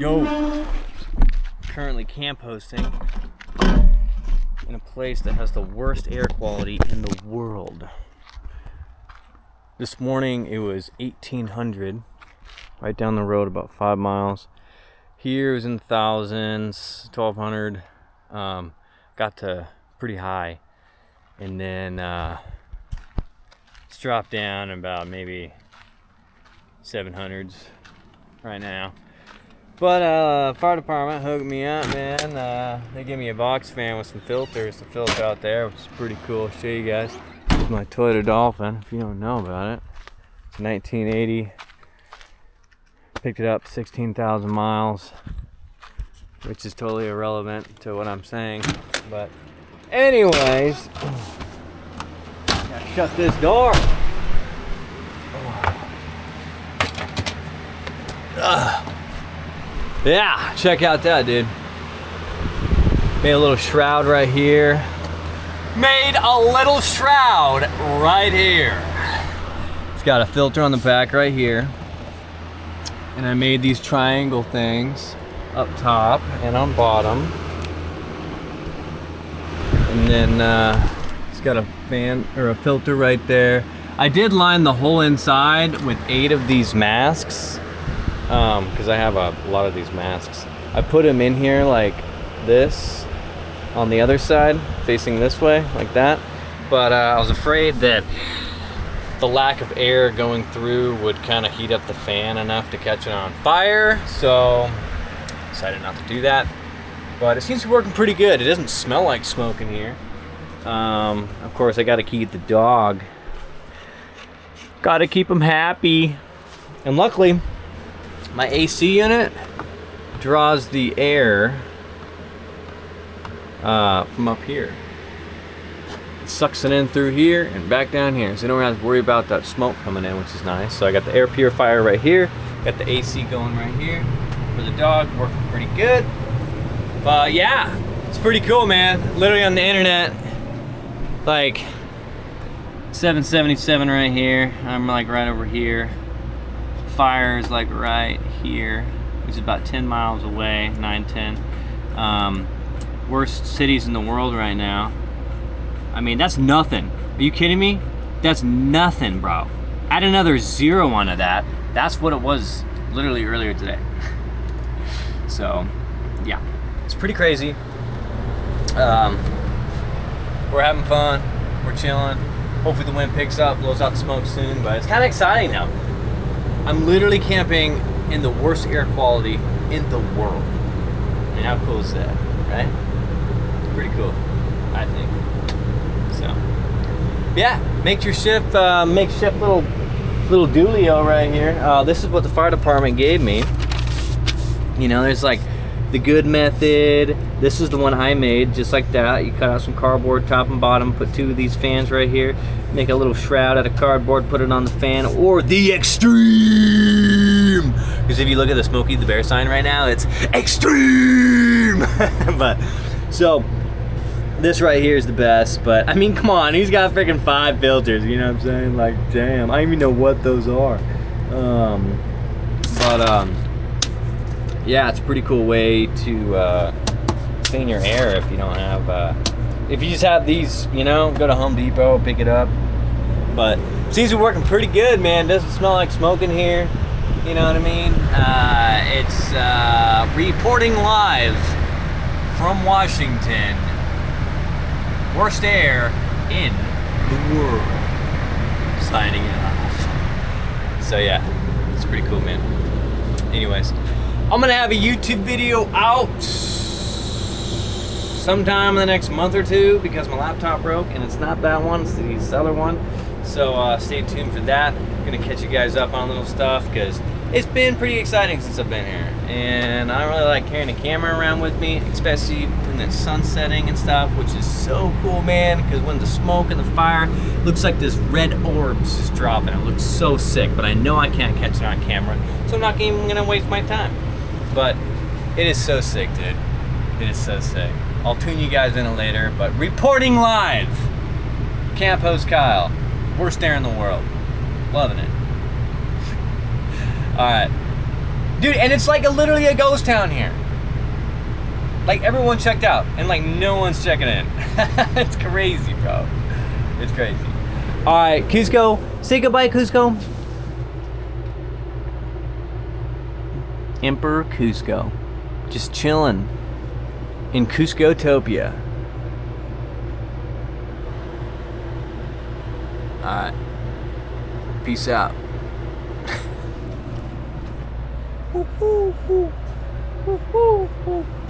Yo! Currently camp hosting in a place that has the worst air quality in the world. This morning it was 1800, right down the road about 5 miles. Here it was in thousands, 1200. Got to pretty high, and then it's dropped down about maybe 700s right now. But fire department hooked me up, man. They gave me a box fan with some filters to filter out there, which is pretty cool. I'll show you guys. This is my Toyota Dolphin, if you don't know about it. It's 1980. Picked it up 16,000 miles, which is totally irrelevant to what I'm saying. But anyways, gotta shut this door. Yeah, check out that, dude. Made a little shroud right here. Made a little shroud right here. It's got a filter on the back right here. And I made these triangle things up top and on bottom. And then it's got a fan or a filter right there. I did line the whole inside with 8 of these masks. Because I have a lot of these masks. I put them in here like this on the other side, facing this way, like that. But I was afraid that the lack of air going through would kind of heat up the fan enough to catch it on fire. So decided not to do that. But it seems to be working pretty good. It doesn't smell like smoke in here. Of course, I got to keep the dog. Got to keep him happy. And luckily, my AC unit draws the air from up here. It sucks it in through here and back down here, so you don't have to worry about that smoke coming in, which is nice. So I got the air purifier right here, got the AC going right here for the dog, working pretty good. But yeah, it's pretty cool, man. Literally on the internet, like 777 right here. I'm like right over here. Fire is like right here, which is about 10 miles away, 9, 10. Worst cities in the world right now. I mean, that's nothing. Are you kidding me? That's nothing, bro. Add another 0 onto that. That's what it was literally earlier today. So, yeah, it's pretty crazy. We're having fun. We're chilling. Hopefully the wind picks up, blows out the smoke soon, but it's kind of exciting now. I'm literally camping in the worst air quality in the world. I mean, how cool is that, right? Pretty cool, I think. So, yeah, makeshift little doolio right here. This is what the fire department gave me. You know, there's like the good method. This is the one I made, just like that. You cut out some cardboard, top and bottom, put 2 of these fans right here, make a little shroud out of cardboard, put it on the fan, or the extreme. Because if you look at the Smokey the Bear sign right now, it's extreme. But so this right here is the best. But I mean, come on, he's got freaking 5 filters. You know what I'm saying? Like, damn, I don't even know what those are. Yeah, it's a pretty cool way to clean your air if you don't have, if you just have these, you know, go to Home Depot, pick it up. But it seems to be working pretty good, man. Doesn't smell like smoke in here, you know what I mean? It's reporting live from Washington. Worst air in the world. Signing it off. So yeah, it's pretty cool, man. Anyways, I'm gonna have a YouTube video out sometime in the next month or 2 because my laptop broke, and it's not that one, it's the other one. So stay tuned for that. I'm gonna catch you guys up on little stuff because it's been pretty exciting since I've been here. And I really like carrying a camera around with me, especially when the sun's setting and stuff, which is so cool, man, because when the smoke and the fire looks like this red orbs is dropping. It looks so sick, but I know I can't catch it on camera, so I'm not even gonna waste my time. But it is so sick, dude. It is so sick. I'll tune you guys in later, but reporting live, Camp Host Kyle, worst air in the world. Loving it. All right. Dude, and it's like literally a ghost town here. Like everyone checked out and like no one's checking in. It's crazy, bro. It's crazy. All right, Cusco. Say goodbye, Cusco. Emperor Cusco. Just chilling in Cuscotopia. All right. Peace out.